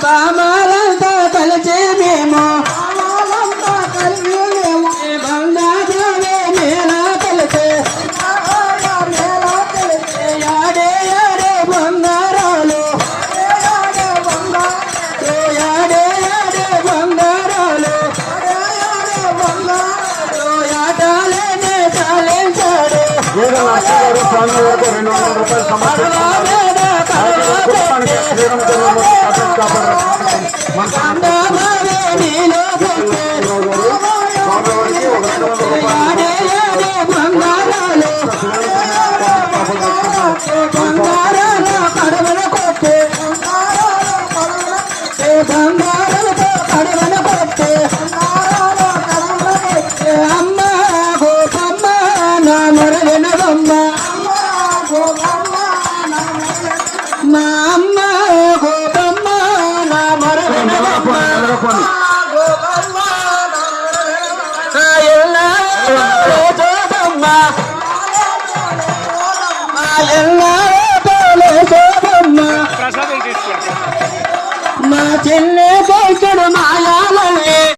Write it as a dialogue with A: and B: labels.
A: బామాలంతా కలిసి మేము బంగారాలే మేళా కలిసే యాడే యాడే బంగారాలు యాడే యాడే బంగారాలు యాటాలే చాలించాడు బంగారాలు కడవల కొట్టే బంగారాలతో కడవల కొట్టే అమ్మ గోపమ్మ నా మొరలిన బొమ్మ మా అమ్మ గోపమ్మ నా మొరలిన బొమ్మ మా చెల్లె కొడుకుడు మాయాలే